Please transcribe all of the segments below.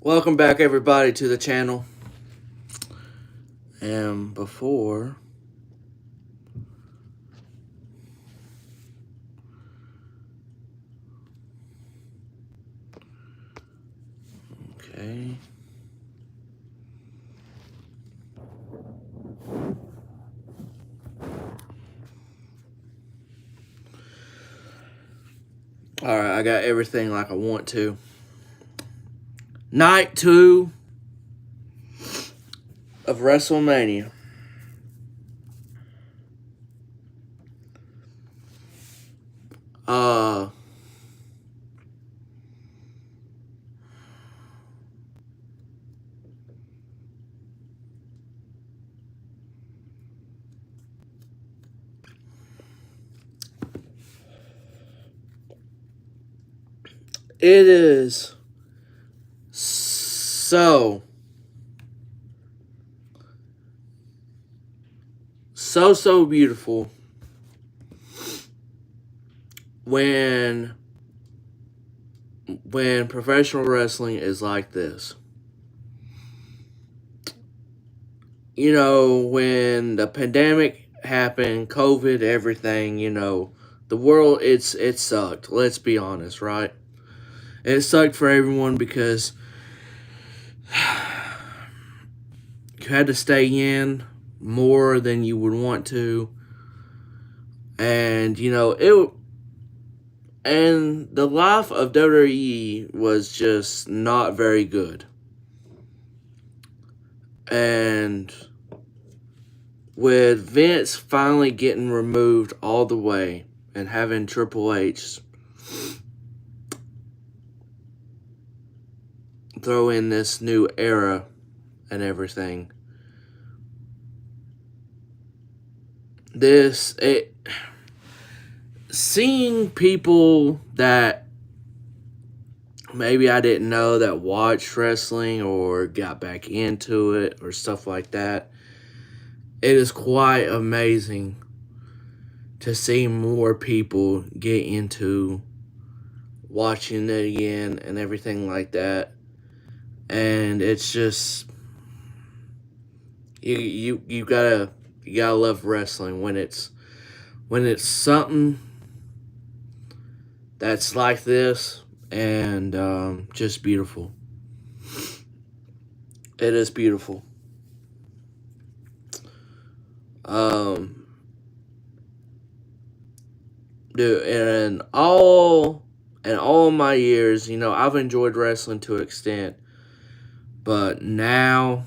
Welcome back, everybody, to the channel. And before okay. Alright, I got everything like I want to. Night 2 of Wrestlemania. It is so beautiful when professional wrestling is like this. You know, when the pandemic happened, COVID, everything, the world, it sucked. Let's be honest, right? It sucked for everyone because you had to stay in more than you would want to. And, and the life of WWE was just not very good. And with Vince finally getting removed all the way and having Triple H throw in this new era and everything, seeing people that maybe I didn't know that watched wrestling or got back into it or stuff like that, it is quite amazing to see more people get into watching it again and everything like that. And it's just you gotta love wrestling when it's something that's like this, and just beautiful. It is beautiful. Dude, in all my years, I've enjoyed wrestling to an extent, but now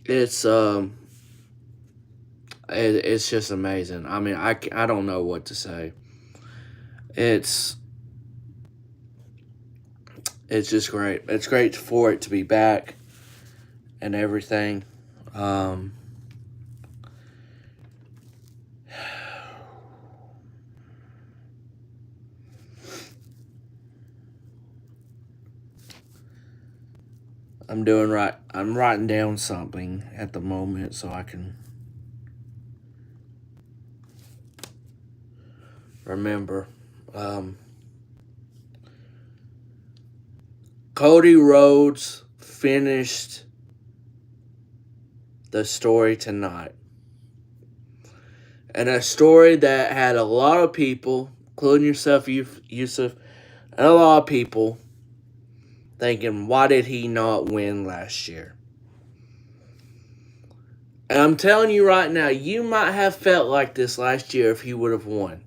it's just amazing. I mean, I don't know what to say. It's just great. It's great for it to be back and everything. I'm doing right. I'm writing down something at the moment so I can remember. Cody Rhodes finished the story tonight. And a story that had a lot of people, including yourself, Yusuf, and a lot of people thinking, why did he not win last year? And I'm telling you right now, you might have felt like this last year if he would have won.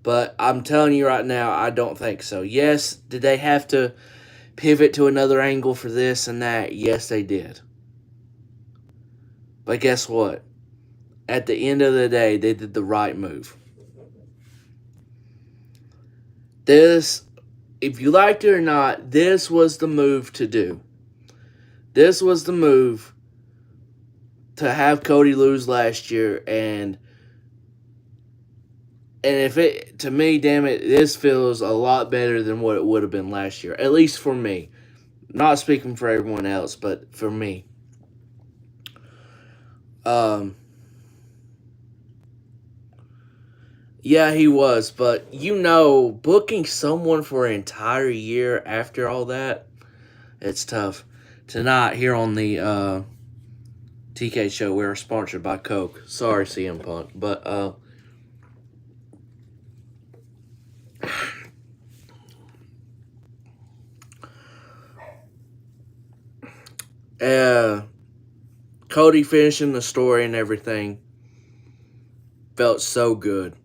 But I'm telling you right now, I don't think so. Yes, did they have to pivot to another angle for this and that? Yes, they did. But guess what? At the end of the day, they did the right move. This, if you liked it or not, this was the move to do. This was the move to have Cody lose last year, and if it, to me, damn it, this feels a lot better than what it would have been last year. At least for me. Not speaking for everyone else, but for me. Yeah, he was, but booking someone for an entire year after all that, it's tough. Tonight here on the TK show, we're sponsored by Coke. Sorry, CM Punk, but uh, Cody finishing the story and everything felt so good.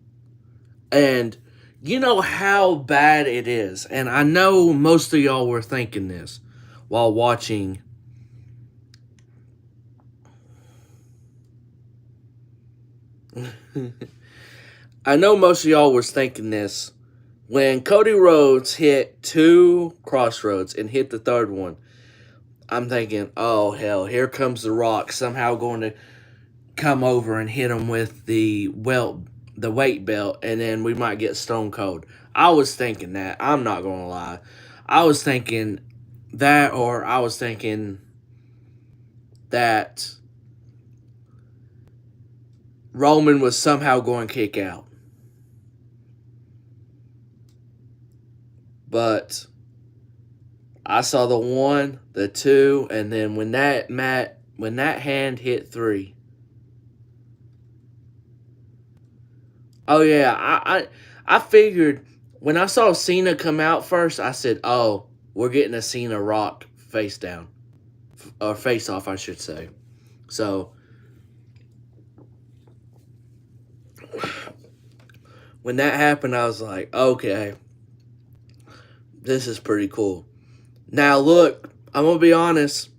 And you know how bad it is. And I know most of y'all were thinking this while watching. I know most of y'all was thinking this when Cody Rhodes hit 2 crossroads and hit the third one. I'm thinking, oh hell, here comes The Rock somehow going to come over and hit him with the weight belt, and then we might get Stone Cold. I was thinking that. I'm not gonna lie. I was thinking that, or I was thinking that Roman was somehow going to kick out. But I saw the 1, the 2, and then when that hand hit 3. Oh yeah, I figured when I saw Cena come out first, I said, "Oh, we're getting a Cena Rock face down, or face off, I should say." So when that happened, I was like, "Okay, this is pretty cool." Now look, I'm gonna be honest.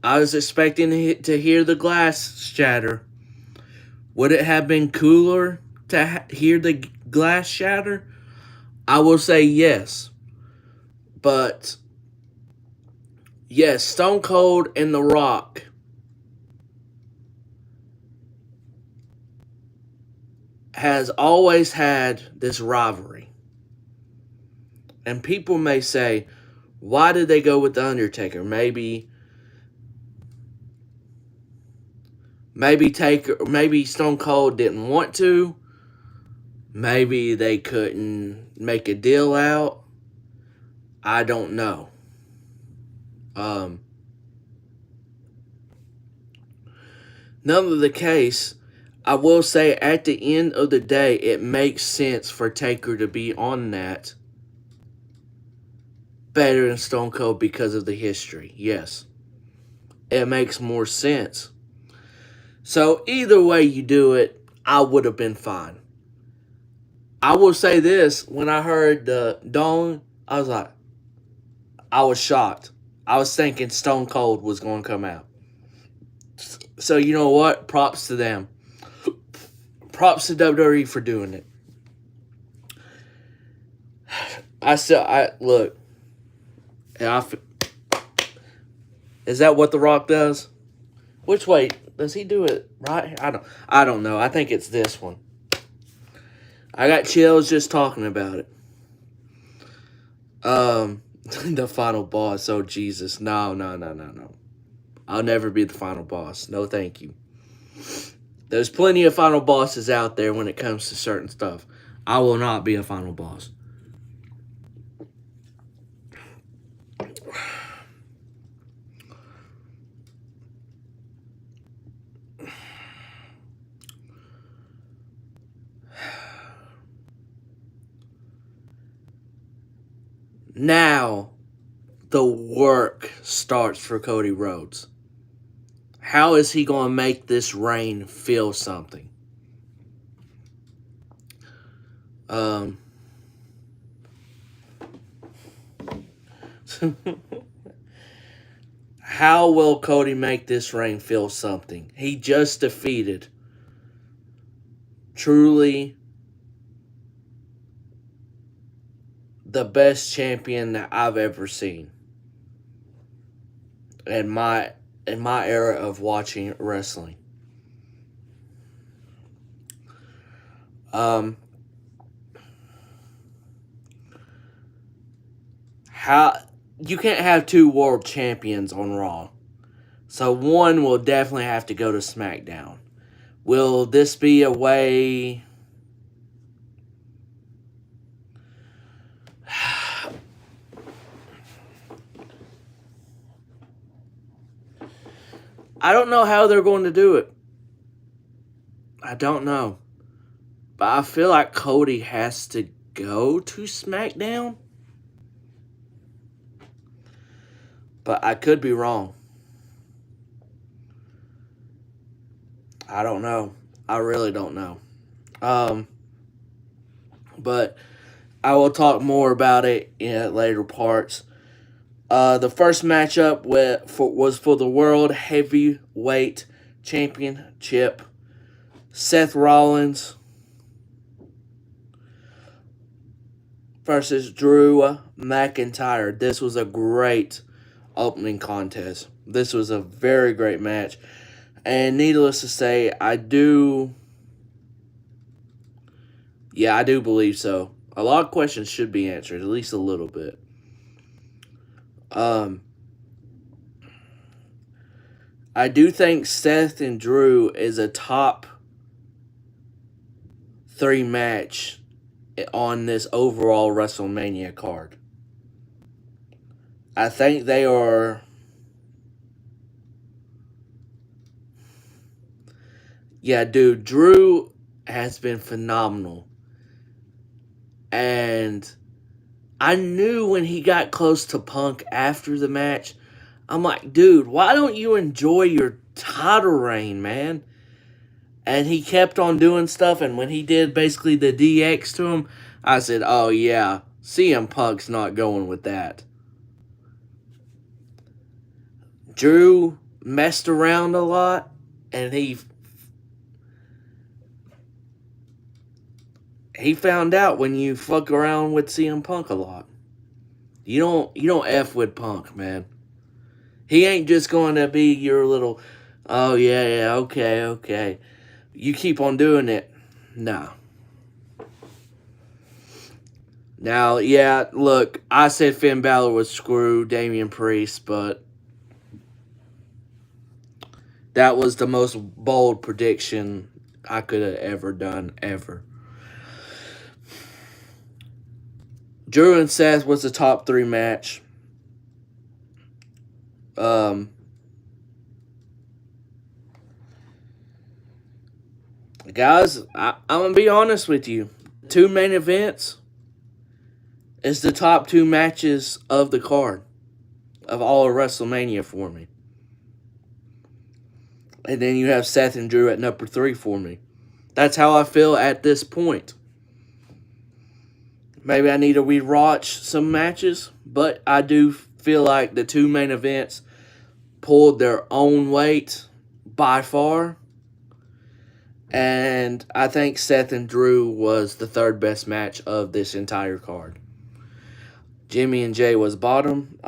I was expecting to hear the glass shatter. Would it have been cooler to hear the glass shatter? I will say yes. But yes, Stone Cold and The Rock has always had this rivalry. And people may say, why did they go with The Undertaker? Maybe Stone Cold didn't want to. Maybe they couldn't make a deal out. I don't know. None of the case, I will say at the end of the day, it makes sense for Taker to be on that better than Stone Cold because of the history. Yes. It makes more sense. So either way you do it, I would have been fine. I will say this, when I heard the Dawn, I was shocked. I was thinking Stone Cold was going to come out. So you know what? Props to them. Props to WWE for doing it. Look. Is that what The Rock does? Which way does he do it? Right? I don't know. I think it's this one. I got chills just talking about it. The final boss. Oh Jesus! No. I'll never be the final boss. No, thank you. There's plenty of final bosses out there when it comes to certain stuff. I will not be a final boss. Now, the work starts for Cody Rhodes. How is he going to make this reign feel something? How will Cody make this reign feel something? He just defeated truly the best champion that I've ever seen in my era of watching wrestling. How you can't have 2 world champions on Raw. So one will definitely have to go to SmackDown. Will this be a way I don't know how they're going to do it. I don't know. But I feel like Cody has to go to SmackDown. But I could be wrong. I don't know. I really don't know. But I will talk more about it in later parts. The first matchup was for the World Heavyweight Championship. Seth Rollins versus Drew McIntyre. This was a great opening contest. This was a very great match. And needless to say, I do believe so. A lot of questions should be answered, at least a little bit. I do think Seth and Drew is a top 3 match on this overall WrestleMania card. I think they are. Yeah, dude, Drew has been phenomenal. And I knew when he got close to Punk after the match, I'm like, dude, why don't you enjoy your title reign, man? And he kept on doing stuff, and when he did basically the DX to him, I said, oh yeah, CM Punk's not going with that. Drew messed around a lot, and he found out when you fuck around with CM Punk a lot. You don't F with Punk, man. He ain't just going to be your little, oh yeah, okay. You keep on doing it. No. Now, yeah, look, I said Finn Balor would screw Damien Priest, but that was the most bold prediction I could have ever done, ever. Drew and Seth was the top 3 match. Guys, I'm going to be honest with you. 2 main events is the top 2 matches of the card, of all of WrestleMania for me. And then you have Seth and Drew at number 3 for me. That's how I feel at this point. Maybe I need to rewatch some matches, but I do feel like the 2 main events pulled their own weight by far. And I think Seth and Drew was the 3rd best match of this entire card. Jimmy and Jay was bottom.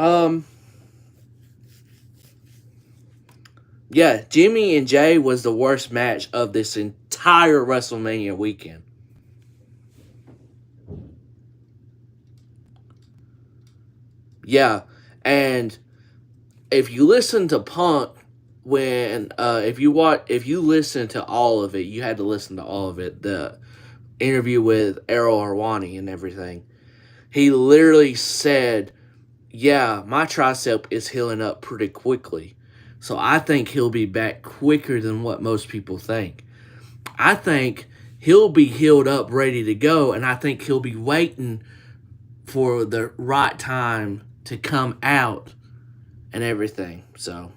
Yeah, Jimmy and Jay was the worst match of this entire WrestleMania weekend. Yeah, and if you listen to Punk, if you listen to all of it, you had to listen to all of it. The interview with Errol Arwani and everything. He literally said, "Yeah, my tricep is healing up pretty quickly, so I think he'll be back quicker than what most people think. I think he'll be healed up, ready to go, and I think he'll be waiting for the right time to come out and everything." So,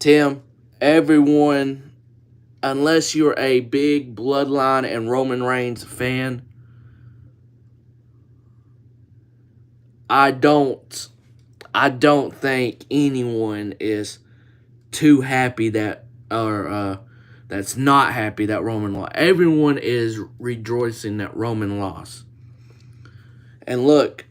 Tim, everyone, unless you're a big Bloodline and Roman Reigns fan, I don't think anyone is too happy that's not happy that Roman lost. Everyone is rejoicing that Roman lost. And look,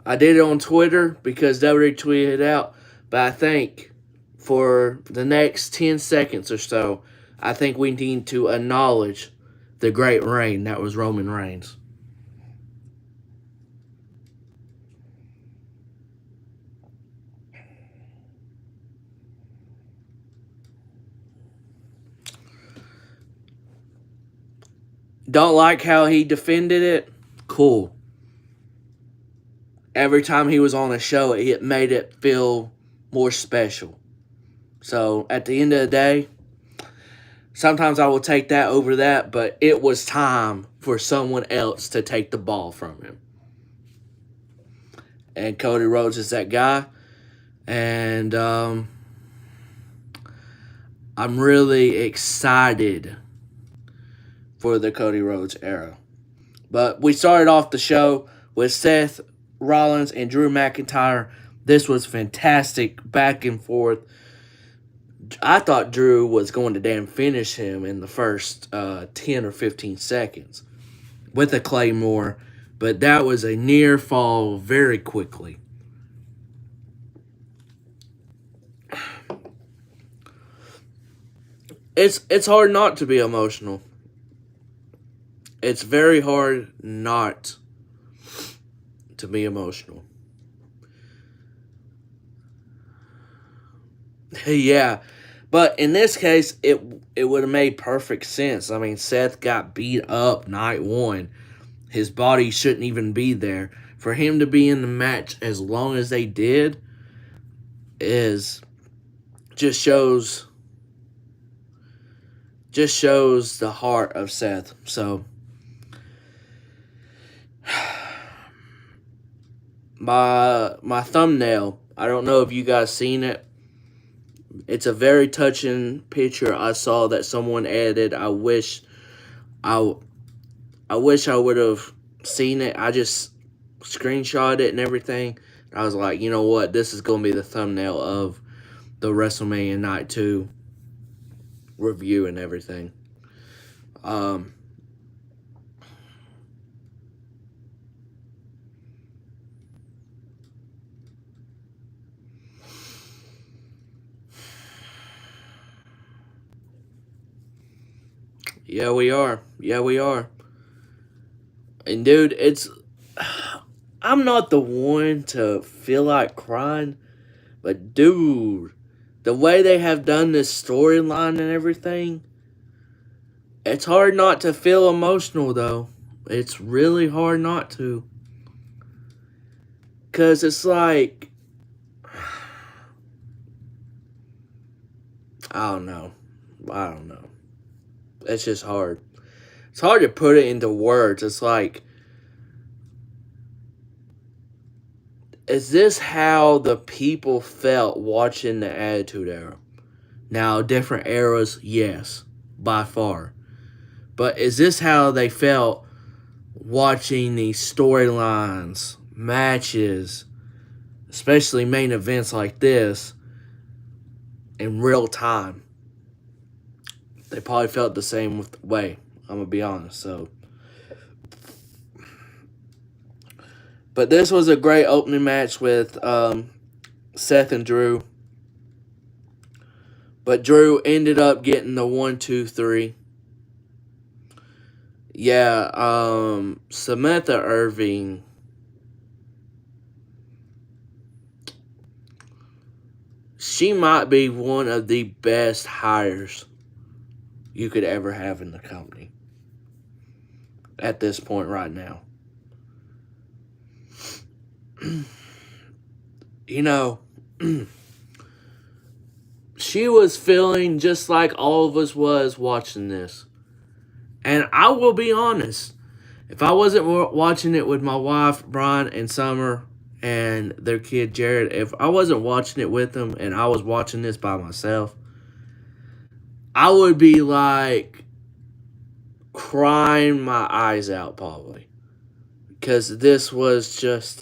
I did it on Twitter because WWE tweeted it out, but I think for the next 10 seconds or so, I think we need to acknowledge the great reign that was Roman Reigns. Don't like how he defended it? Cool. Every time he was on a show, it made it feel more special. So at the end of the day, sometimes I will take that over that, but it was time for someone else to take the ball from him. And Cody Rhodes is that guy. And I'm really excited for the Cody Rhodes era. But we started off the show with Seth Rollins and Drew McIntyre. This was fantastic, back and forth. I thought Drew was going to damn finish him in the first 10 or 15 seconds with a Claymore, but that was a near fall very quickly. It's hard not to be emotional. It's very hard not to be emotional. Yeah, but in this case, it would have made perfect sense. I mean, Seth got beat up night one. His body shouldn't even be there. For him to be in the match as long as they did is just shows the heart of Seth. So my thumbnail, I don't know if you guys seen it. It's a very touching picture I saw that someone added. I wish I would have seen it. I just screenshot it and everything. I was like, you know what? This is going to be the thumbnail of the WrestleMania Night 2 review and everything. Yeah, we are. And dude, I'm not the one to feel like crying, but dude, the way they have done this storyline and everything, it's hard not to feel emotional though. It's really hard not to. 'Cause it's like, I don't know. It's just hard. It's hard to put it into words. It's like, is this how the people felt watching the Attitude Era? Now, different eras, yes, by far. But is this how they felt watching these storylines, matches, especially main events like this, in real time? They probably felt the same way. I'm going to be honest. So, but this was a great opening match with Seth and Drew. But Drew ended up getting the 1, 2, 3. Yeah, Samantha Irving. She might be one of the best hires you could ever have in the company at this point right now. You know, she was feeling just like all of us was watching this. And I will be honest, if I wasn't watching it with my wife, Brian, and Summer, and their kid, Jared, if I wasn't watching it with them and I was watching this by myself, I would be like crying my eyes out probably. Because this was just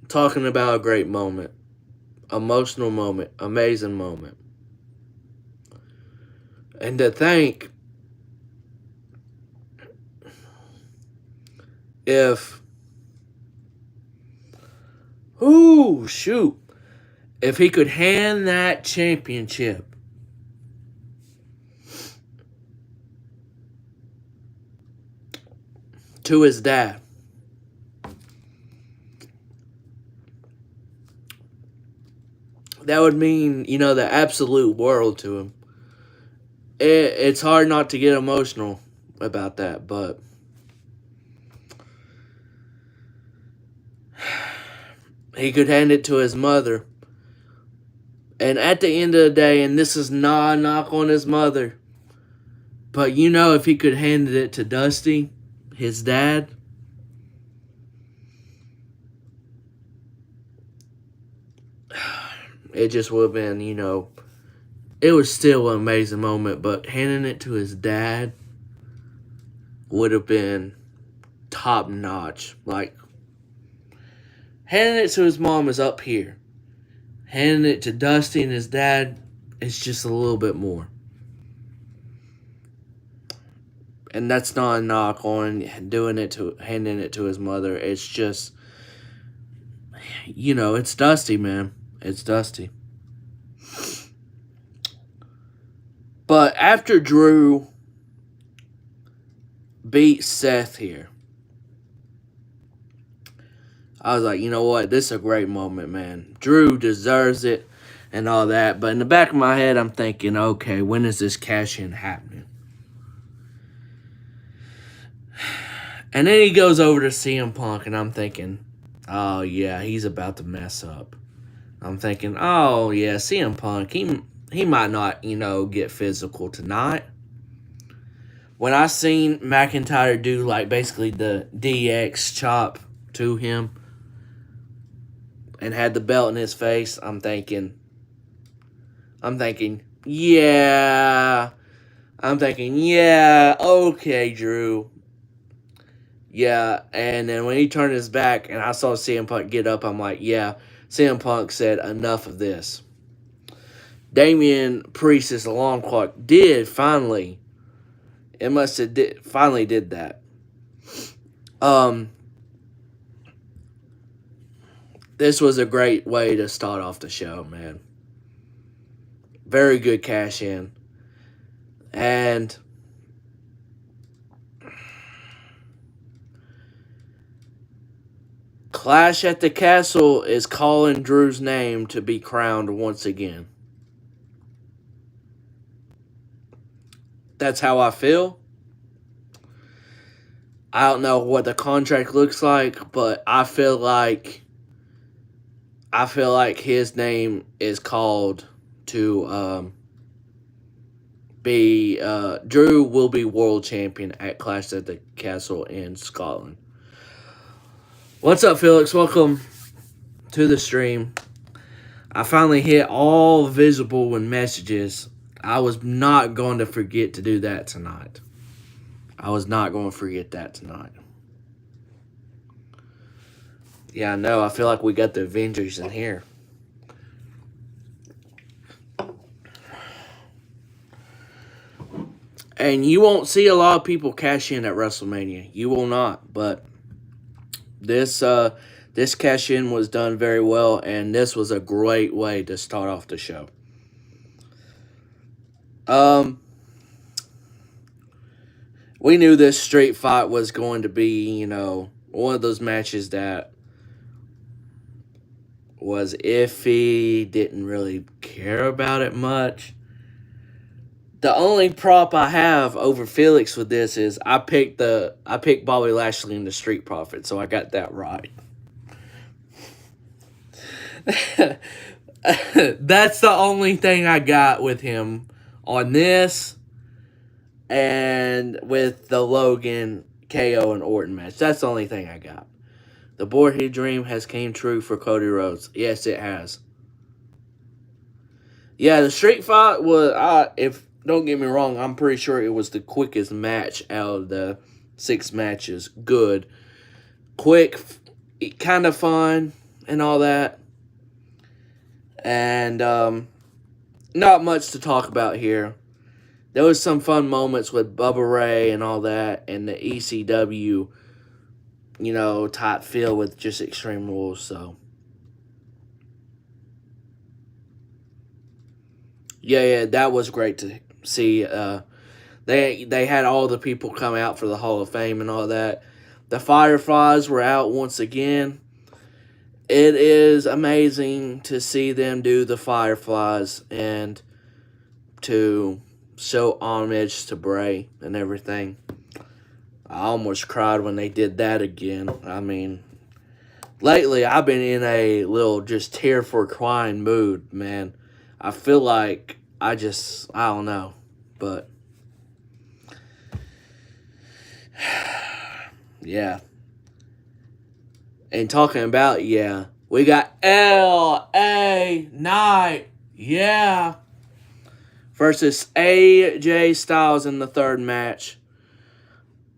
talking about a great moment. Emotional moment. Amazing moment. And to think, if he could hand that championship to his dad, that would mean, the absolute world to him. It's hard not to get emotional about that, but he could hand it to his mother. And at the end of the day, and this is not a knock on his mother, but if he could hand it to Dusty, his dad, it just would have been, it was still an amazing moment, but handing it to his dad would have been top notch. Like, handing it to his mom is up here. Handing it to Dusty and his dad is just a little bit more. And that's not a knock on handing it to his mother. It's just, it's Dusty, man. It's Dusty. But after Drew beat Seth here, I was like, you know what? This is a great moment, man. Drew deserves it and all that. But in the back of my head, I'm thinking, okay, when is this cash-in happening? And then he goes over to CM Punk, and I'm thinking, oh, yeah, he's about to mess up. I'm thinking, oh, yeah, CM Punk, he might not, get physical tonight. When I seen McIntyre do, basically the DX chop to him and had the belt in his face, I'm thinking, yeah, okay, Drew. Yeah, and then when he turned his back and I saw CM Punk get up, I'm like, yeah, CM Punk said enough of this. Damien Priest's alarm clock did finally, finally did that. This was a great way to start off the show, man. Very good cash in. And Clash at the Castle is calling Drew's name to be crowned once again. That's how I feel. I don't know what the contract looks like, but I feel like his name is called to be Drew will be world champion at Clash at the Castle in Scotland. What's up, Felix? Welcome to the stream. I finally hit all visible and messages. I was not going to forget to do that tonight. Yeah, I know. I feel like we got the Avengers in here. And you won't see a lot of people cash in at WrestleMania. You will not. But this cash in was done very well, and this was a great way to start off the show. We knew this street fight was going to be, one of those matches that was iffy, didn't really care about it much. The only prop I have over Felix with this is I picked Bobby Lashley in the Street Profits, so I got that right. That's the only thing I got with him on this and with the Logan, KO, and Orton match. That's the only thing I got. The boyhood dream has came true for Cody Rhodes. Yes, it has. Yeah, the street fight was, don't get me wrong, I'm pretty sure it was the quickest match out of the 6 matches. Good. Quick, kind of fun, and all that. And not much to talk about here. There was some fun moments with Bubba Ray and all that, and the ECW, type feel with just Extreme Rules, so. Yeah, that was great to see. They had all the people come out for the Hall of Fame and all that. The Fireflies were out once again. It is amazing to see them do the Fireflies and to show homage to Bray and everything. I almost cried when they did that again. I mean, lately I've been in a little just tear for crying mood, man. I feel like I don't know, but yeah. And talking about, yeah, we got LA Knight, yeah, versus AJ Styles in the third match.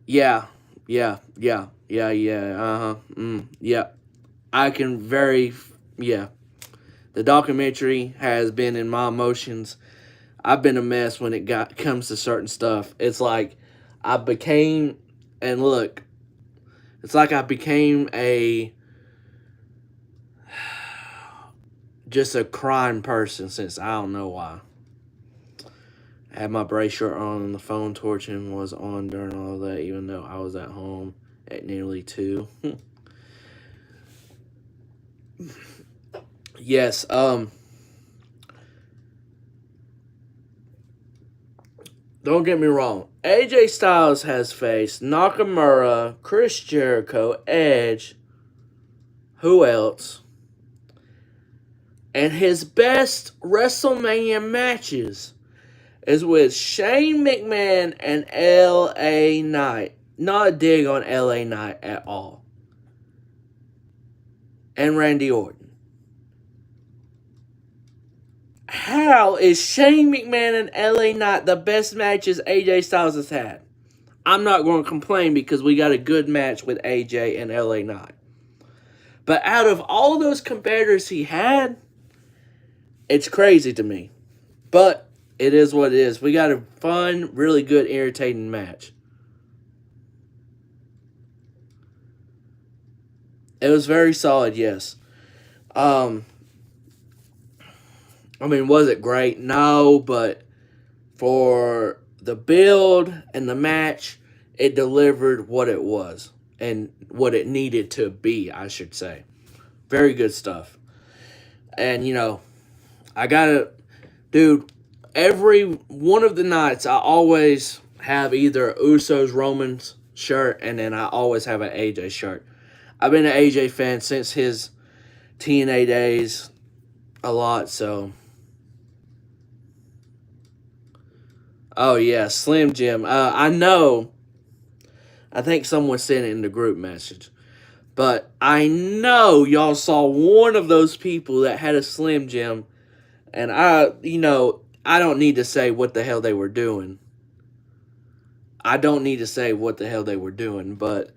Yeah, yeah. I can yeah. The documentary has been in my emotions. I've been a mess when comes to certain stuff. It's like I became, and look, it's like I became just a crying person since I don't know why. I had my bracelet on and the phone torching was on during all that, even though I was at home at nearly 2. Yes, don't get me wrong. AJ Styles has faced Nakamura, Chris Jericho, Edge, who else? And his best WrestleMania matches is with Shane McMahon and LA Knight. Not a dig on LA Knight at all. And Randy Orton. How is Shane McMahon and LA Knight the best matches AJ Styles has had? I'm not going to complain because we got a good match with AJ and LA Knight. But out of all those competitors he had, it's crazy to me. But it is what it is. We got a fun, really good, irritating match. It was very solid, yes. I mean, was it great? No, but for the build and the match, it delivered what it was and what it needed to be, I should say. Very good stuff. And, I gotta, dude, every one of the nights, I always have either Usos Roman's shirt and then I always have an AJ shirt. I've been an AJ fan since his TNA days a lot, so. Oh, yeah, Slim Jim. I know, I think someone sent it in the group message, but I know y'all saw one of those people that had a Slim Jim, and I don't need to say what the hell they were doing. I don't need to say what the hell they were doing, but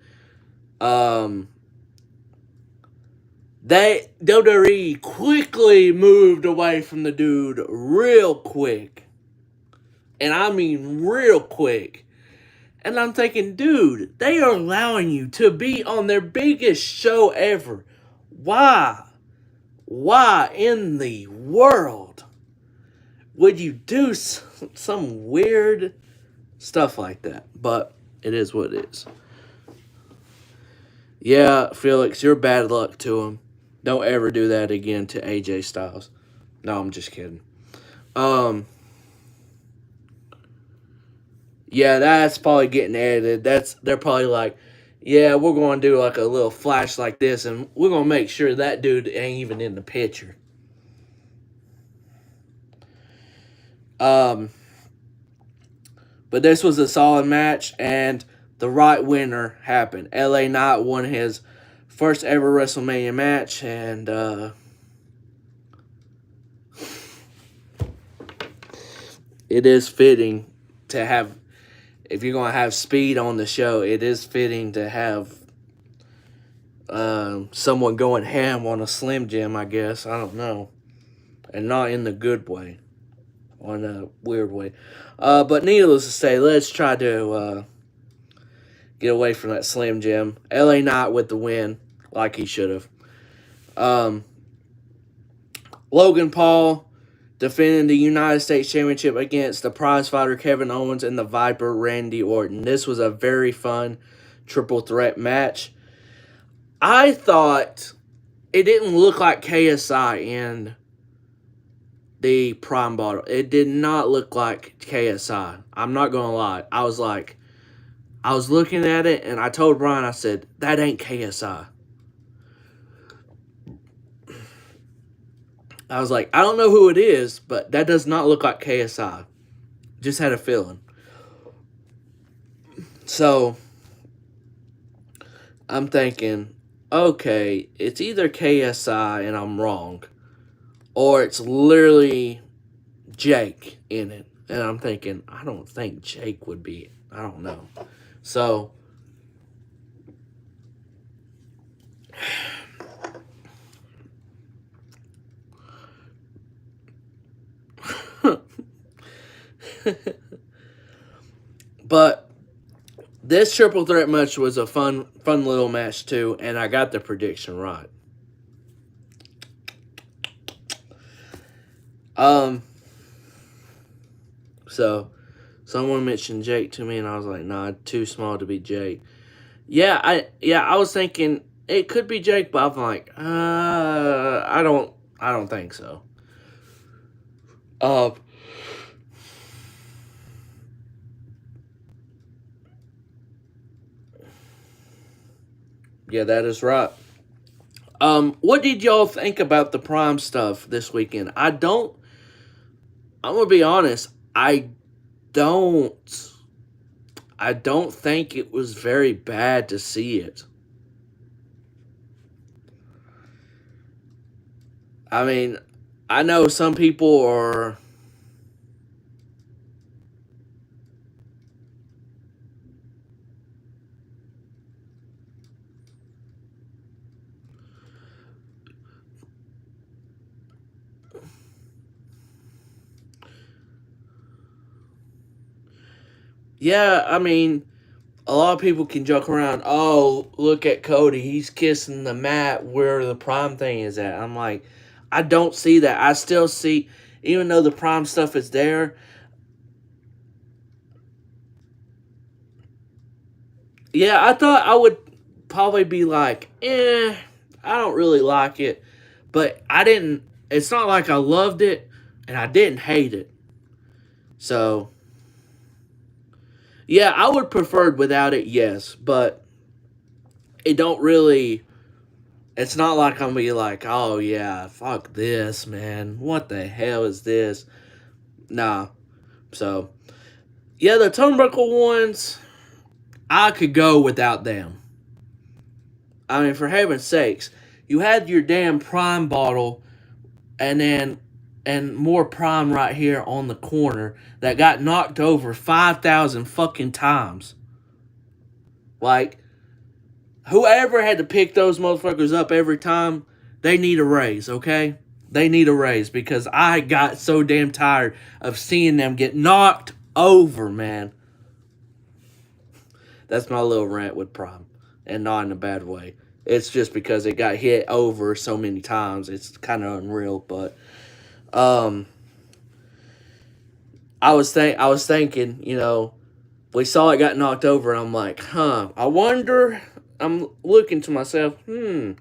WWE quickly moved away from the dude real quick. And I mean real quick. And I'm thinking, dude, they are allowing you to be on their biggest show ever. Why? Why in the world would you do some weird stuff like that? But it is what it is. Yeah, Felix, you're bad luck to him. Don't ever do that again to AJ Styles. No, I'm just kidding. Yeah, that's probably getting edited. They're probably like, yeah, we're going to do like a little flash like this, and we're going to make sure that dude ain't even in the picture. But this was a solid match, and the right winner happened. LA Knight won his first ever WrestleMania match, and it is fitting to have, if you're going to have speed on the show, it is fitting to have someone going ham on a Slim Jim, I guess. I don't know. And not in the good way. Or in a weird way. But needless to say, let's try to get away from that Slim Jim. LA Knight with the win, like he should have. Logan Paul defending the United States Championship against the prizefighter Kevin Owens and the Viper Randy Orton. This was a very fun triple threat match. I thought it didn't look like KSI in the Prime Bottle. It did not look like KSI. I'm not going to lie. I was looking at it and I told Brian, I said, that ain't KSI. I was like, I don't know who it is, but that does not look like KSI. Just had a feeling. So I'm thinking, okay, it's either KSI and I'm wrong, or it's literally Jake in it. And I'm thinking, I don't think Jake would be. I don't know. So but this triple threat match was a fun little match too, and I got the prediction right. So someone mentioned Jake to me, and I was like, nah, too small to be Jake. Yeah, I was thinking it could be Jake, but I'm like, I don't think so. Yeah, that is right. What did y'all think about the Prime stuff this weekend? I'm gonna be honest, don't I don't think it was very bad to see it. I mean, I know some people are. Yeah, I mean, a lot of people can joke around, oh, look at Cody, he's kissing the mat where the Prime thing is at. I'm like, I don't see that. I still see, even though the Prime stuff is there, yeah, I thought I would probably be like, I don't really like it. But I didn't, it's not like I loved it and I didn't hate it. So, yeah, I would prefer it without it, yes. But it don't really, it's not like I'm gonna be like, oh yeah, fuck this, man. What the hell is this? Nah. So, yeah, the turnbuckle ones, I could go without them. I mean, for heaven's sakes, you had your damn Prime bottle and more Prime right here on the corner that got knocked over 5,000 fucking times. Like, whoever had to pick those motherfuckers up every time, they need a raise, okay? They need a raise because I got so damn tired of seeing them get knocked over, man. That's my little rant with Prime, and not in a bad way. It's just because it got hit over so many times. It's kind of unreal, but I was thinking, we saw it got knocked over, and I'm like, I wonder. I'm looking to myself, I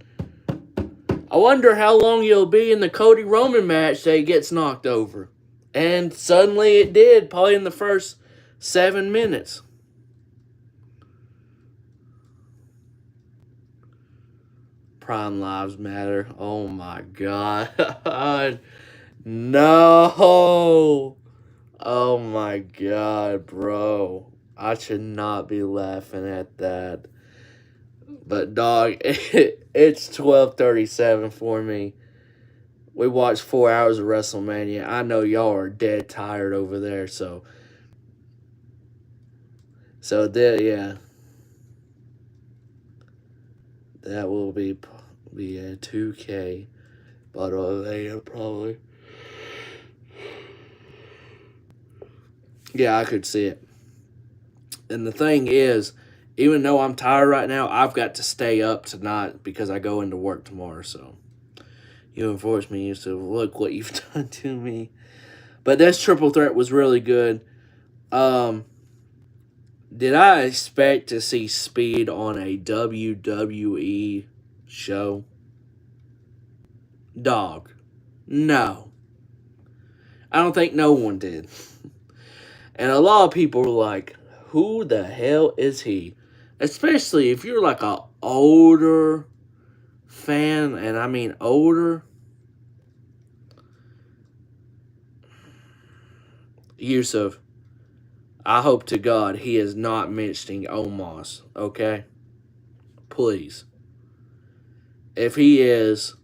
wonder how long you'll be in the Cody Roman match that he gets knocked over. And suddenly it did, probably in the first 7 minutes. Prime Lives Matter. Oh my god. No. Oh my god, bro. I should not be laughing at that. But dog, it's 12:37 for me. We watched 4 hours of WrestleMania. I know y'all are dead tired over there, so yeah. That will be a 2K, but probably. Yeah, I could see it. And the thing is, even though I'm tired right now, I've got to stay up tonight because I go into work tomorrow. So you enforce me to look what you've done to me. But this triple threat was really good. Did I expect to see Speed on a WWE show? Dog. No. I don't think no one did. And a lot of people were like, who the hell is he? Especially if you're like a older fan, and I mean older. Yusuf, I hope to God he is not mentioning Omos, okay? Please. If he is,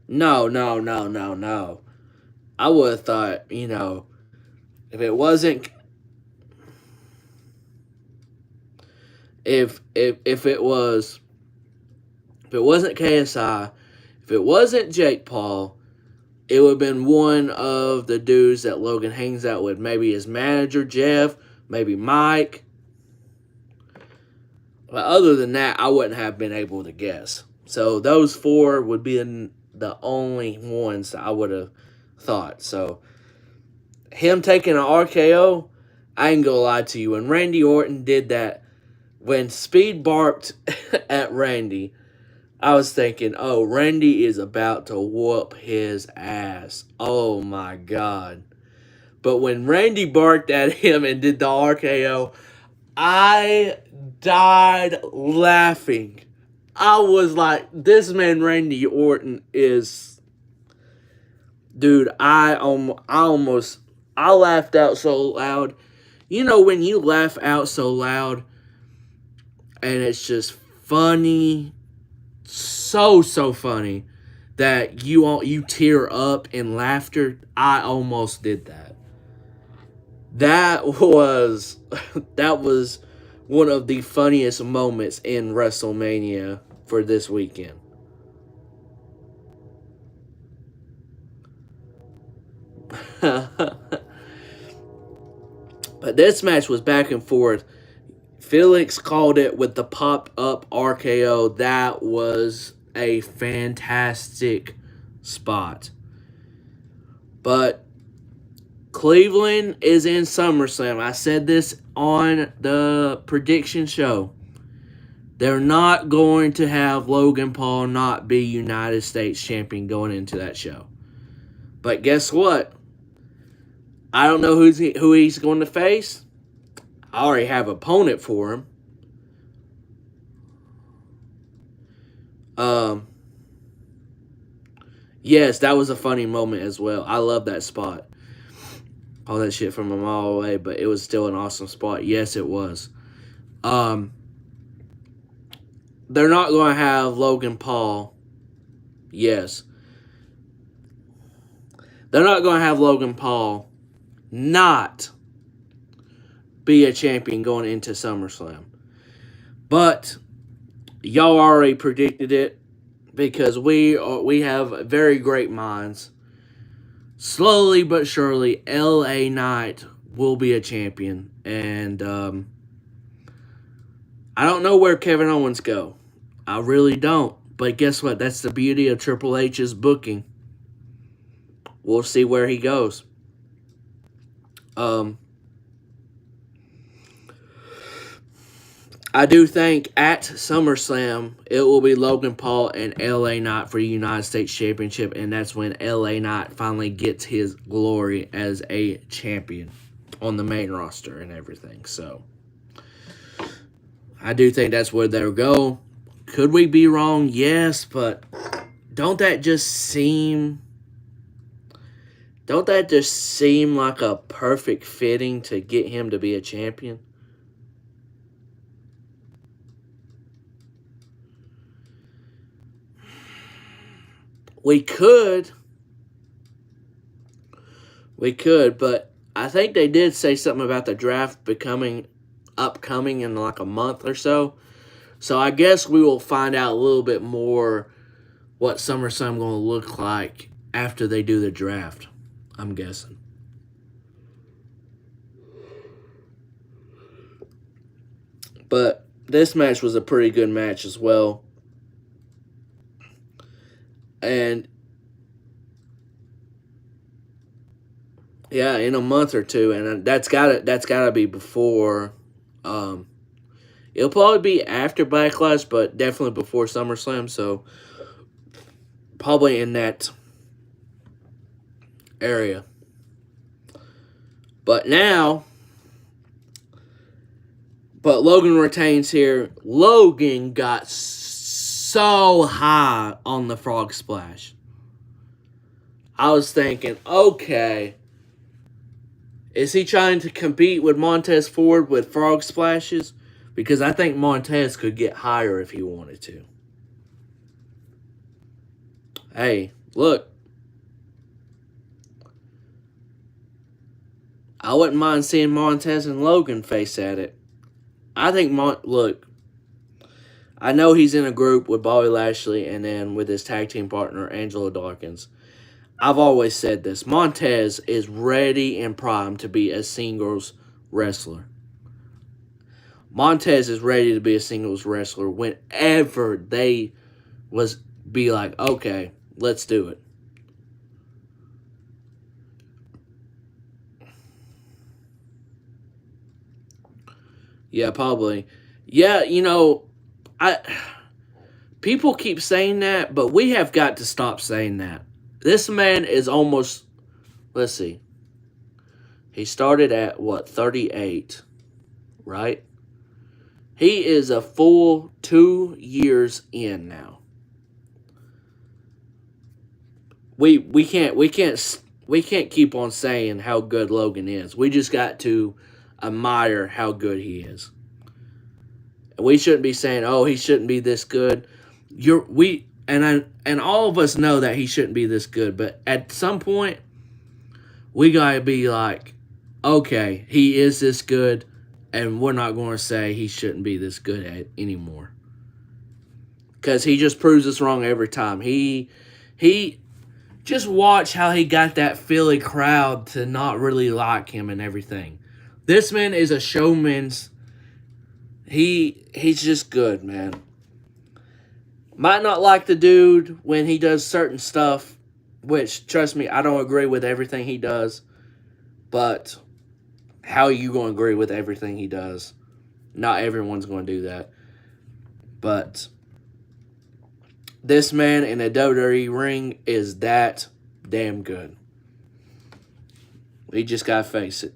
no. I would have thought, if it wasn't, if it wasn't KSI, if it wasn't Jake Paul, it would have been one of the dudes that Logan hangs out with. Maybe his manager, Jeff, maybe Mike. But other than that, I wouldn't have been able to guess. So those four would be the only ones that I would have thought. So him taking an RKO, I ain't gonna lie to you. When Randy Orton did that, when Speed barked at Randy, I was thinking, oh, Randy is about to whoop his ass. Oh my God. But when Randy barked at him and did the RKO, I died laughing. I was like, this man Randy Orton is... Dude, I laughed out so loud. You know when you laugh out so loud and it's just funny, so funny that you tear up in laughter? I almost did that. That was one of the funniest moments in WrestleMania for this weekend. But this match was back and forth. Felix called it with the pop-up RKO. That was a fantastic spot. But Cleveland is in SummerSlam. I said this on the prediction show. They're not going to have Logan Paul not be United States champion going into that show. But guess what? I don't know who he's going to face. I already have an opponent for him. Yes, that was a funny moment as well. I love that spot. All that shit from a mile away, but it was still an awesome spot. Yes, it was. They're not going to have Logan Paul. Yes. They're not going to have Logan Paul not be a champion going into SummerSlam. But y'all already predicted it because we have very great minds. Slowly but surely, LA Knight will be a champion. And I don't know where Kevin Owens go. I really don't. But guess what? That's the beauty of Triple H's booking. We'll see where he goes. I do think at SummerSlam, it will be Logan Paul and LA Knight for the United States Championship, and that's when LA Knight finally gets his glory as a champion on the main roster and everything. So, I do think that's where they'll go. Could we be wrong? Yes, but don't that just seem like a perfect fitting to get him to be a champion? We could, but I think they did say something about the draft upcoming in like a month or so. So I guess we will find out a little bit more what SummerSlam going to look like after they do the draft, I'm guessing. But this match was a pretty good match as well. And yeah, in a month or two, and that's gotta be before. It'll probably be after Backlash, but definitely before SummerSlam. So probably in that area. But Logan retains here. Logan got so high on the frog splash. I was thinking, okay, is he trying to compete with Montez Ford with frog splashes? Because I think Montez could get higher if he wanted to. Hey, look. I wouldn't mind seeing Montez and Logan face at it. I think, look, I know he's in a group with Bobby Lashley and then with his tag team partner, Angelo Dawkins. I've always said this. Montez is ready and primed to be a singles wrestler. Montez is ready to be a singles wrestler whenever they be like, okay, let's do it. Yeah, probably. Yeah, people keep saying that, but we have got to stop saying that. This man is almost, let's see. He started at 38, right? He is a full 2 years in now. We can't keep on saying how good Logan is. We just got to admire how good he is. We shouldn't be saying, "Oh, he shouldn't be this good." And all of us know that he shouldn't be this good, but at some point we got to be like, "Okay, he is this good." And we're not going to say he shouldn't be this good anymore. Because he just proves us wrong every time. He just watch how he got that Philly crowd to not really like him and everything. This man is a showman's. He's just good, man. Might not like the dude when he does certain stuff, which, trust me, I don't agree with everything he does. But how are you going to agree with everything he does? Not everyone's going to do that. But this man in a WWE ring is that damn good. We just got to face it.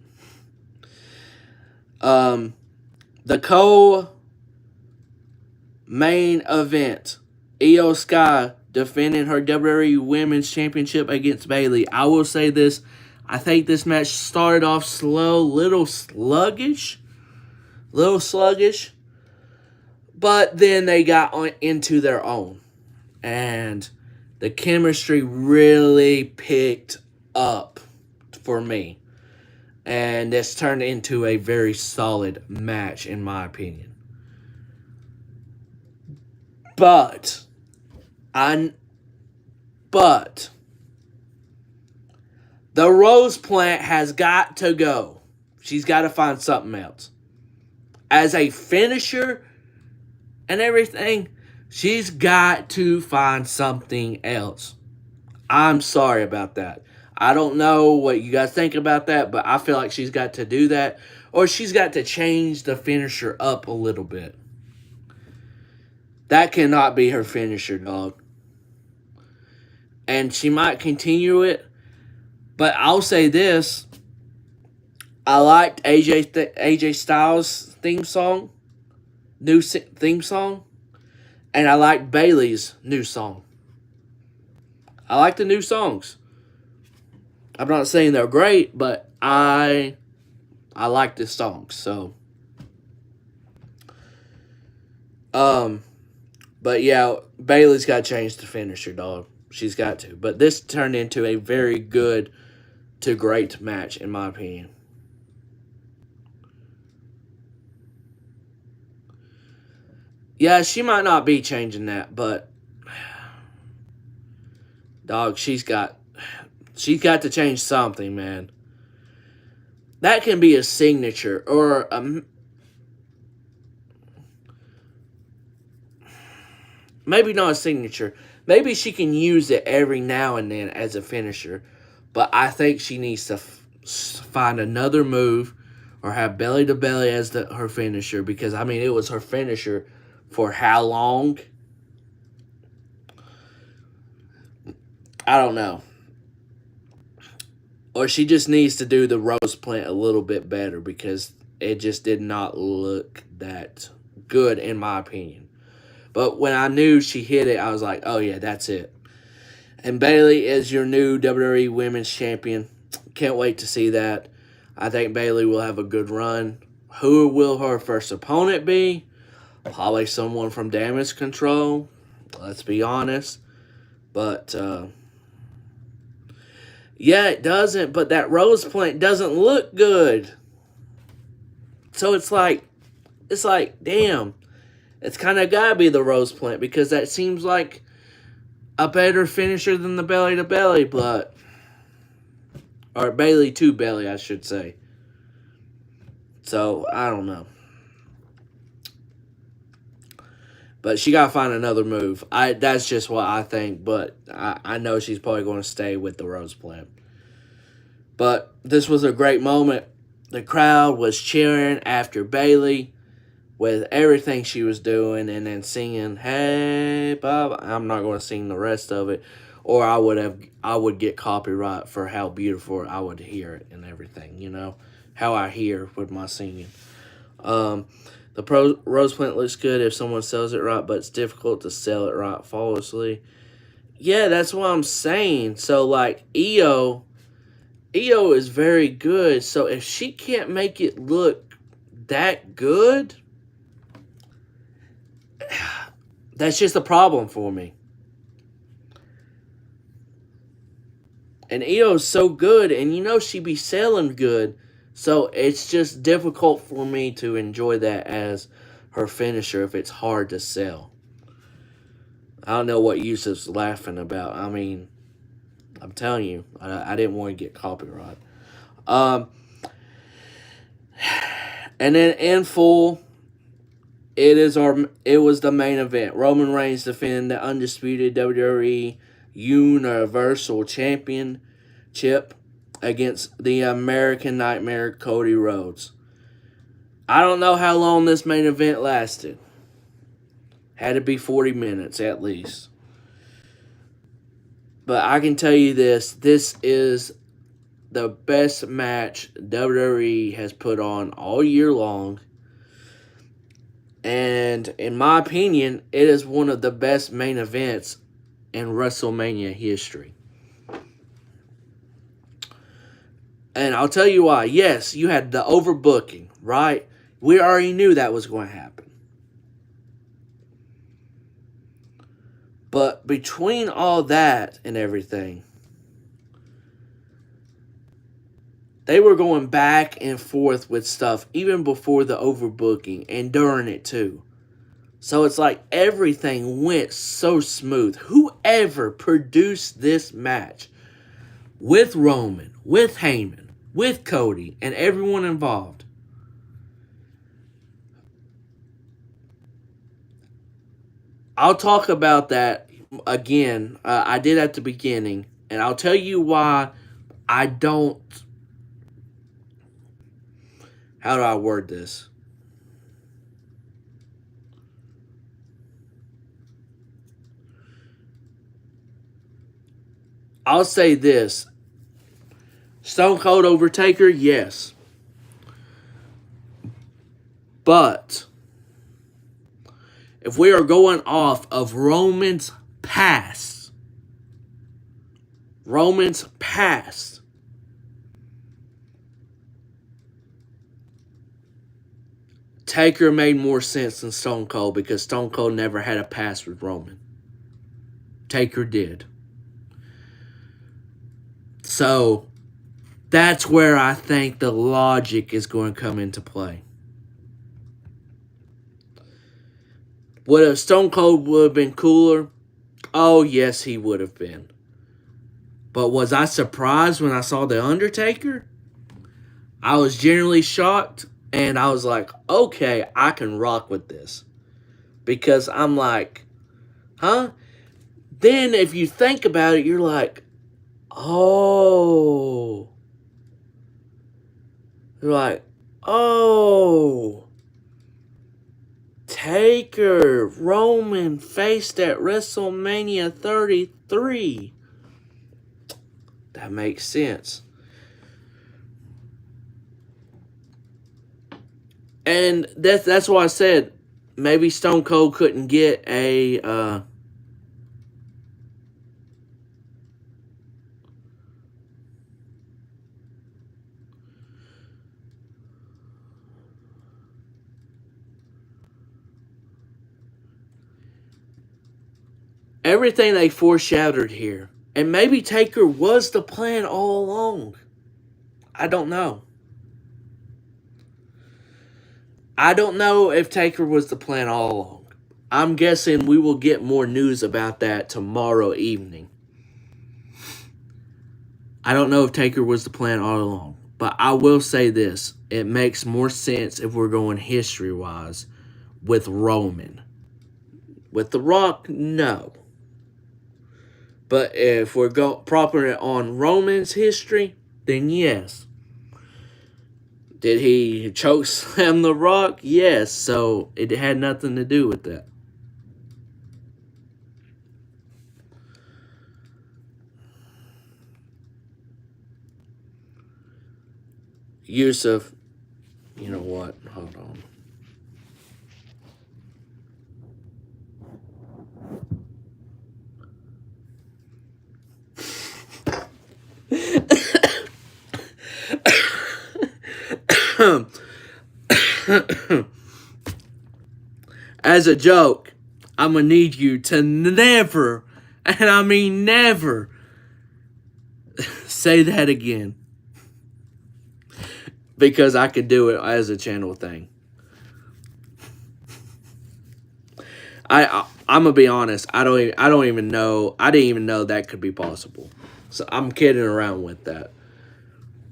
The co-main event, Io Sky defending her WWE Women's Championship against Bayley. I will say this. I think this match started off slow, little sluggish. But then they got into their own. And the chemistry really picked up for me. And this turned into a very solid match, in my opinion. But the Rose plant has got to go. She's got to find something else. As a finisher and everything, she's got to find something else. I'm sorry about that. I don't know what you guys think about that, but I feel like she's got to do that. Or she's got to change the finisher up a little bit. That cannot be her finisher, dog. And she might continue it. But I'll say this. I liked AJ Styles' theme song. New theme song. And I like Bayley's new song. I like the new songs. I'm not saying they're great, but I like the songs. So, but yeah, Bayley's got to change the finisher, dog. She's got to. But this turned into a very good to great match, in my opinion. Yeah, she might not be changing that, but dog, she's got to change something, man. That can be a signature or maybe not a signature. Maybe she can use it every now and then as a finisher, but I think she needs to find another move or have belly to belly as her finisher, because I mean it was her finisher for how long? I don't know. Or she just needs to do the Rose plant a little bit better, because it just did not look that good, in my opinion. But when I knew she hit it, I was like, oh yeah, that's it. And Bayley is your new WWE Women's Champion. Can't wait to see that. I think Bayley will have a good run. Who will her first opponent be? Probably someone from Damage Control. Let's be honest. But, yeah, it doesn't. But that rose plant doesn't look good. So it's like, damn. It's kind of got to be the rose plant because that seems like a better finisher than the belly to belly, but or Bailey to belly, I should say. So I don't know, but she gotta find another move. That's just what I think, but I know she's probably going to stay with the rose plant. But this was a great moment. The crowd was cheering after Bailey with everything she was doing and then singing, "Hey, Bob." I'm not going to sing the rest of it, or I would get copyright for how beautiful I would hear it and everything, how I hear with my singing. The rose plant looks good if someone sells it right, but it's difficult to sell it right flawlessly. Yeah, that's what I'm saying. So, like, Io is very good. So, if she can't make it look that good, that's just a problem for me. And Io's so good, and she be selling good, so it's just difficult for me to enjoy that as her finisher if it's hard to sell. I don't know what Yusuf's laughing about. I mean, I'm telling you, I didn't want to get copyright. And then in full, it was the main event. Roman Reigns defending the undisputed WWE Universal Championship against the American Nightmare Cody Rhodes. I don't know how long this main event lasted. Had to be 40 minutes at least. But I can tell you this is the best match WWE has put on all year long. And in my opinion, it is one of the best main events in WrestleMania history. And I'll tell you why. Yes, you had the overbooking, right? We already knew that was going to happen. But between all that and everything, they were going back and forth with stuff even before the overbooking and during it too. So it's like everything went so smooth. Whoever produced this match with Roman, with Heyman, with Cody, and everyone involved, I'll talk about that again. I did at the beginning, and I'll tell you why I don't. How do I word this? I'll say this. Stone Cold Overtaker, yes. But if we are going off of Roman's past, Taker made more sense than Stone Cold because Stone Cold never had a past with Roman. Taker did. So that's where I think the logic is going to come into play. Would a Stone Cold would have been cooler? Oh, yes, he would have been. But was I surprised when I saw The Undertaker? I was genuinely shocked, and I was like, okay, I can rock with this. Because I'm like, huh? Then if you think about it, you're like, oh. You're like, oh. Taker, Roman faced at WrestleMania 33. That makes sense. And that's why I said maybe Stone Cold couldn't get a everything they foreshadowed here. And maybe Taker was the plan all along. I don't know. I don't know if Taker was the plan all along. I'm guessing we will get more news about that tomorrow evening. I don't know if Taker was the plan all along. But I will say this. It makes more sense if we're going history-wise with Roman. With The Rock, no. But if we're propping it on Roman's history, then yes. Did he choke slam The Rock? Yes. So it had nothing to do with that. Yusuf, you know what? Hold on. As a joke, I'm going to need you to never, and I mean never, say that again. Because I could do it as a channel thing. I'm gonna be honest. I don't even know. I didn't even know that could be possible. So I'm kidding around with that.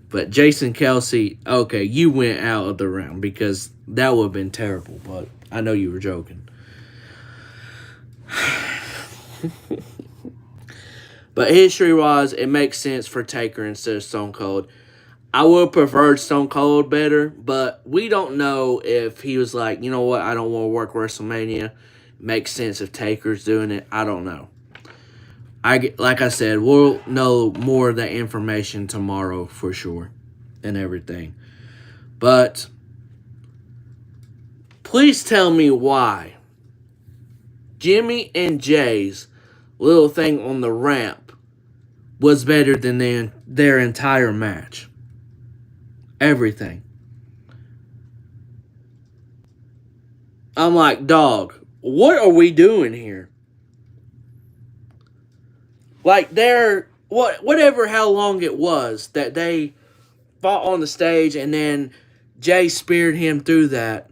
But Jason Kelsey, okay, you went out of the round because that would have been terrible. But I know you were joking. But history-wise, it makes sense for Taker instead of Stone Cold. I would prefer Stone Cold better, but we don't know if he was like, you know what, I don't want to work WrestleMania. Makes sense if Taker's doing it. I don't know. Like I said, we'll know more of that information tomorrow for sure and everything. But please tell me why Jimmy and Jay's little thing on the ramp was better than their entire match. Everything. I'm like, dog, what are we doing here? Like, whatever how long it was that they fought on the stage and then Jay speared him through that.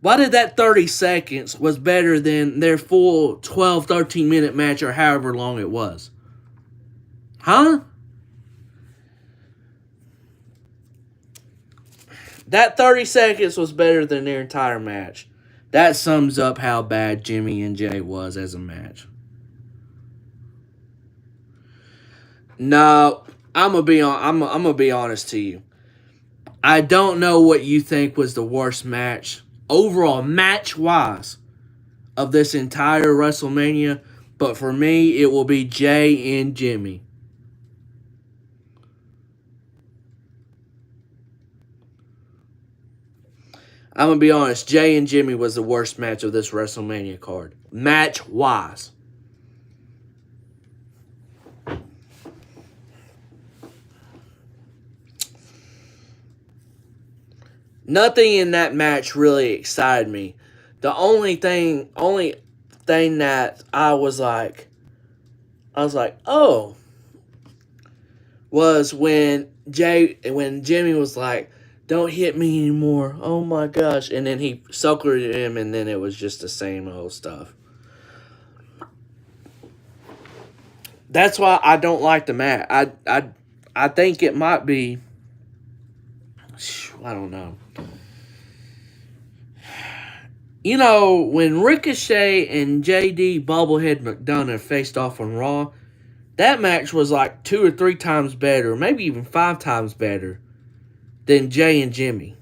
Why did that 30 seconds was better than their full 12, 13-minute match or however long it was? Huh? That 30 seconds was better than their entire match. That sums up how bad Jimmy and Jay was as a match. No, I'm gonna be honest to you. I don't know what you think was the worst match overall match-wise of this entire WrestleMania, but for me it will be Jay and Jimmy. I'm going to be honest, Jay and Jimmy was the worst match of this WrestleMania card. Match-wise. Nothing in that match really excited me. The only thing that I was like, oh, was when Jimmy was like, don't hit me anymore. Oh my gosh. And then he suckered him and then it was just the same old stuff. That's why I don't like the match. I think it might be, I don't know. You know, when Ricochet and JD Bobblehead McDonough faced off on Raw, that match was like 2 or 3 times better, maybe even 5 times better than Jay and Jimmy.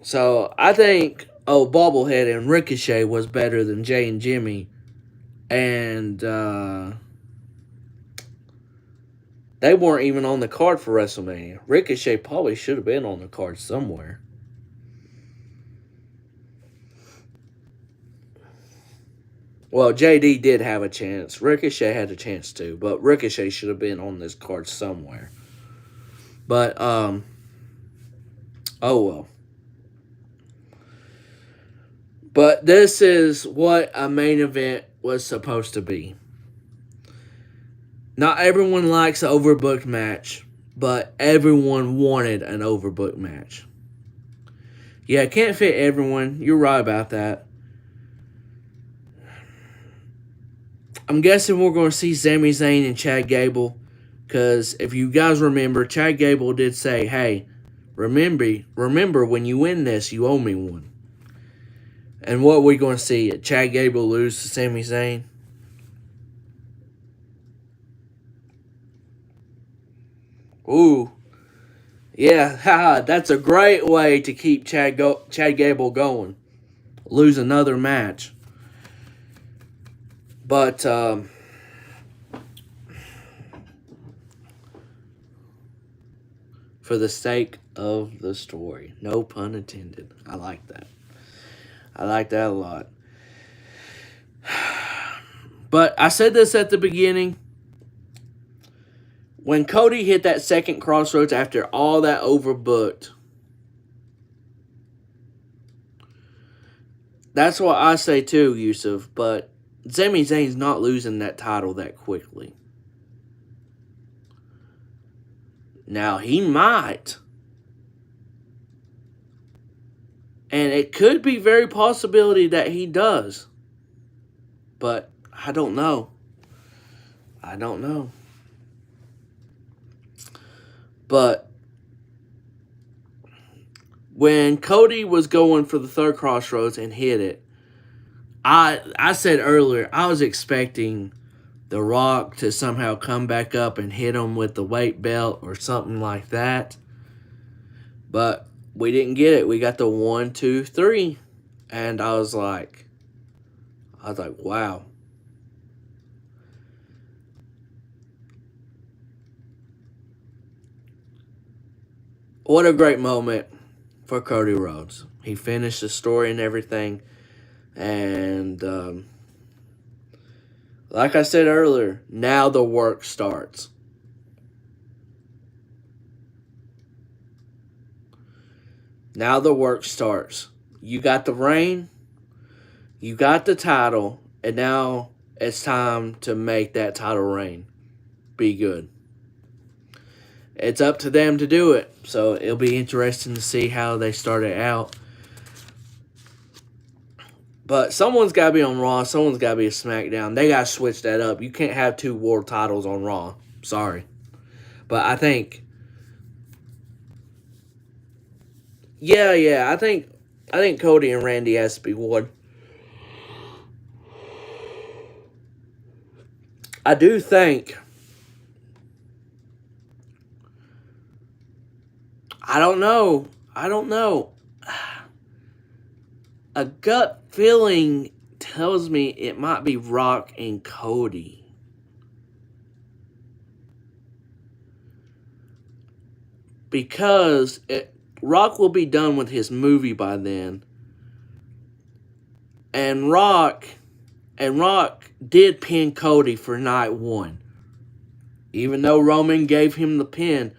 So I think Bobblehead and Ricochet was better than Jay and Jimmy, and that They weren't even on the card for WrestleMania. Ricochet probably should have been on the card somewhere. Well, JD did have a chance. Ricochet had a chance too, but Ricochet should have been on this card somewhere. But, oh well. But this is what a main event was supposed to be. Not everyone likes an overbooked match, but everyone wanted an overbooked match. Yeah, can't fit everyone. You're right about that. I'm guessing we're going to see Sami Zayn and Chad Gable, because if you guys remember, Chad Gable did say, hey, remember when you win this, you owe me one. And what are we going to see? Chad Gable lose to Sami Zayn? Ooh. Yeah, that's a great way to keep Chad Gable going. Lose another match. But, for the sake of the story. No pun intended. I like that. I like that a lot. But I said this at the beginning. When Cody hit that second crossroads after all that overbooked, that's what I say too, Yusuf. But Sami Zayn's not losing that title that quickly. Now, he might. And it could be very possibility that he does. But I don't know. I don't know. But when Cody was going for the third crossroads and hit it, I said earlier, I was expecting The Rock to somehow come back up and hit him with the weight belt or something like that. But we didn't get it. We got the 1, 2, 3. And I was like, wow. What a great moment for Cody Rhodes. He finished the story and everything. And like I said earlier, now the work starts. Now the work starts. You got the reign, you got the title, and now it's time to make that title reign be good. It's up to them to do it, so it'll be interesting to see how they start it out. But someone's got to be on Raw, someone's got to be a SmackDown. They got to switch that up. You can't have 2 world titles on Raw. Sorry. But I think... Yeah, I think Cody and Randy has to be one. I do think... I don't know. A gut feeling tells me it might be Rock and Cody. Because Rock will be done with his movie by then. And Rock did pin Cody for night 1. Even though Roman gave him the pin,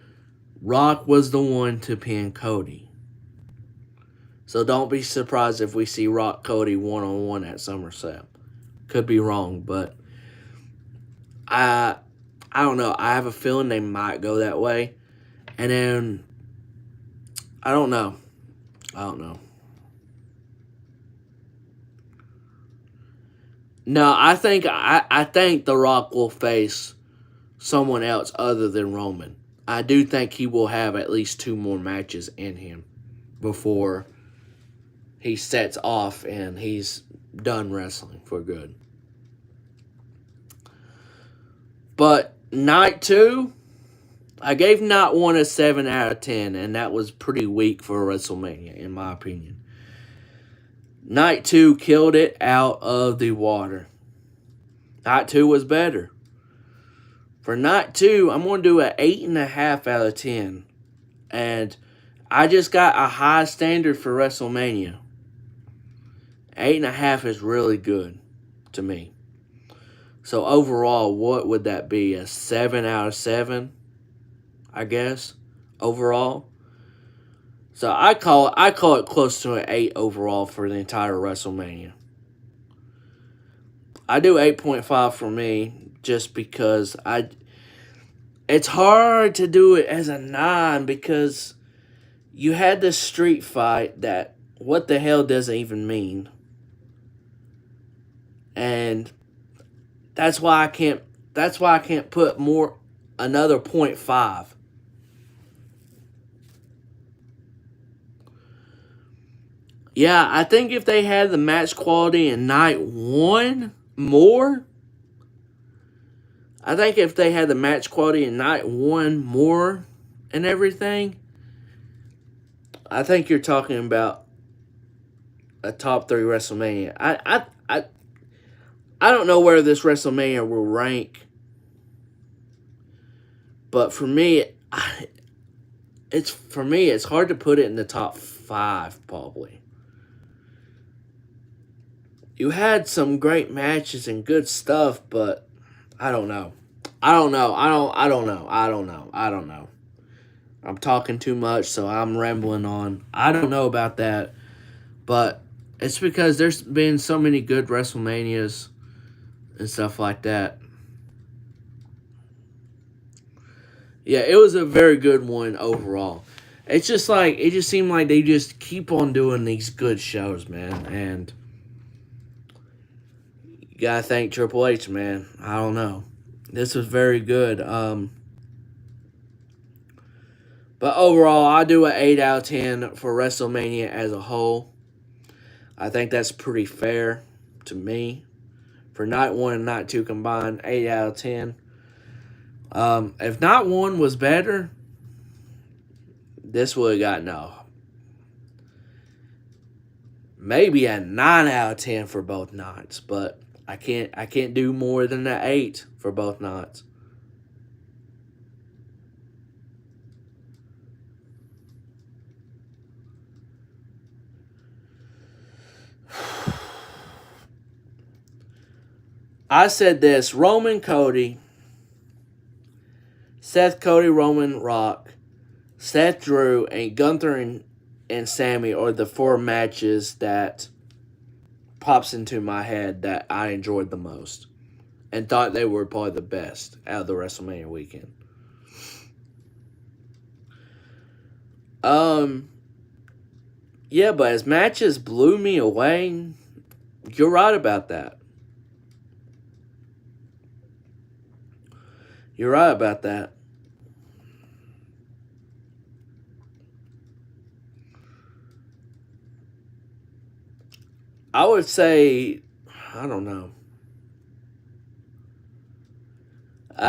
Rock was the one to pin Cody. So don't be surprised if we see Rock Cody 1-on-1 at SummerSlam. Could be wrong, but I don't know. I have a feeling they might go that way. And then I don't know. No, I think The Rock will face someone else other than Roman. I do think he will have at least 2 more matches in him before he sets off and he's done wrestling for good. But night 2, I gave night 1 a 7 out of 10, and that was pretty weak for WrestleMania, in my opinion. Night 2 killed it out of the water. Night 2 was better. For night 2, I'm going to do an 8.5 out of 10. And I just got a high standard for WrestleMania. 8.5 is really good to me. So overall, what would that be? A 7 out of 7, I guess, overall. So I call it close to an 8 overall for the entire WrestleMania. I do 8.5 for me just because it's hard to do it as a 9 because you had this street fight that what the hell doesn't even mean. And that's why I can't put another 0.5. Yeah, I think if they had the match quality in night 1 more, and everything, I think you're talking about a top 3 WrestleMania. I don't know where this WrestleMania will rank, but for me, it's hard to put it in the top 5 probably. You had some great matches and good stuff, but I don't know. I don't know. I'm talking too much, so I'm rambling on. I don't know about that, but it's because there's been so many good WrestleManias and stuff like that. Yeah, it was a very good one overall. It just seemed like they just keep on doing these good shows, man, and you gotta thank Triple H, man. I don't know. This was very good. But overall, I do an 8 out of 10 for WrestleMania as a whole. I think that's pretty fair to me. For night 1 and night 2 combined, 8 out of 10. If night 1 was better, this would have got maybe a 9 out of 10 for both nights, but I can't do more than an 8 for both nights. I said this: Roman, Cody, Seth, Cody, Roman, Rock, Seth, Drew, and Gunther and Sammy are the 4 matches that pops into my head that I enjoyed the most and thought they were probably the best out of the WrestleMania weekend. Yeah, but as matches blew me away, you're right about that. You're right about that. I would say, I don't know.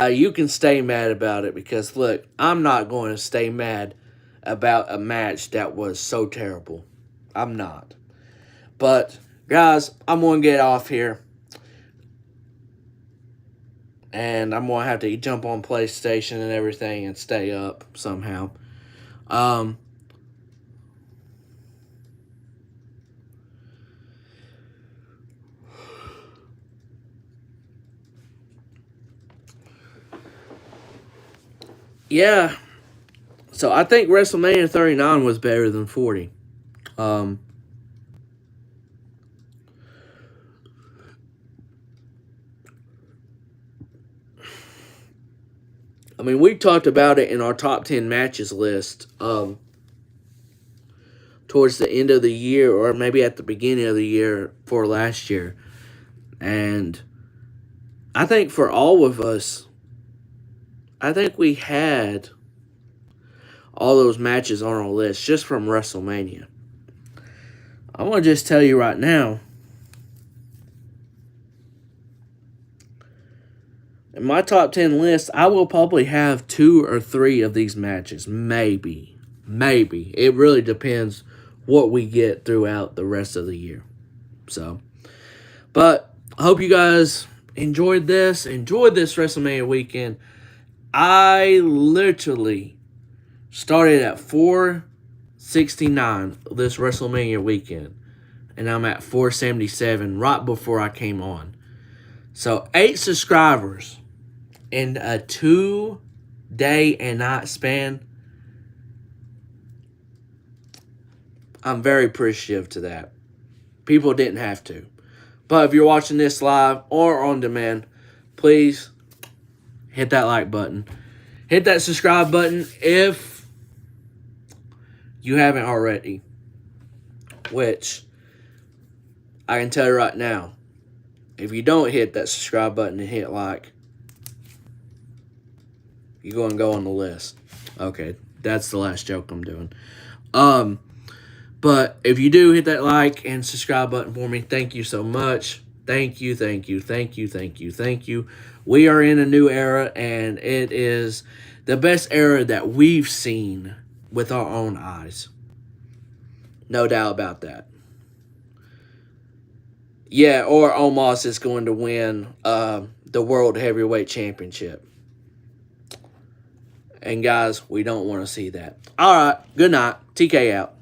You can stay mad about it because, look, I'm not going to stay mad about a match that was so terrible. I'm not. But, guys, I'm going to get off here. And I'm going to have to jump on PlayStation and everything and stay up somehow. Yeah. So I think WrestleMania 39 was better than 40. I mean, we talked about it in our top 10 matches list towards the end of the year or maybe at the beginning of the year for last year. And I think for all of us, I think we had all those matches on our list just from WrestleMania. I want to just tell you right now, in my top 10 list, I will probably have 2 or 3 of these matches. Maybe. It really depends what we get throughout the rest of the year. So, but I hope you guys enjoyed this WrestleMania weekend. I literally started at 469 this WrestleMania weekend, and I'm at 477 right before I came on. So 8 subscribers in a 2-day and night span. I'm very appreciative to that. People didn't have to. But if you're watching this live or on demand, please hit that like button. Hit that subscribe button if you haven't already. Which, I can tell you right now, if you don't hit that subscribe button and hit like, you're going to go on the list. Okay, that's the last joke I'm doing. But if you do hit that like and subscribe button for me, thank you so much. Thank you, thank you, thank you, thank you, thank you. We are in a new era, and it is the best era that we've seen with our own eyes. No doubt about that. Yeah, or Omos is going to win the World Heavyweight Championship. And guys, we don't want to see that. All right, good night. TK out.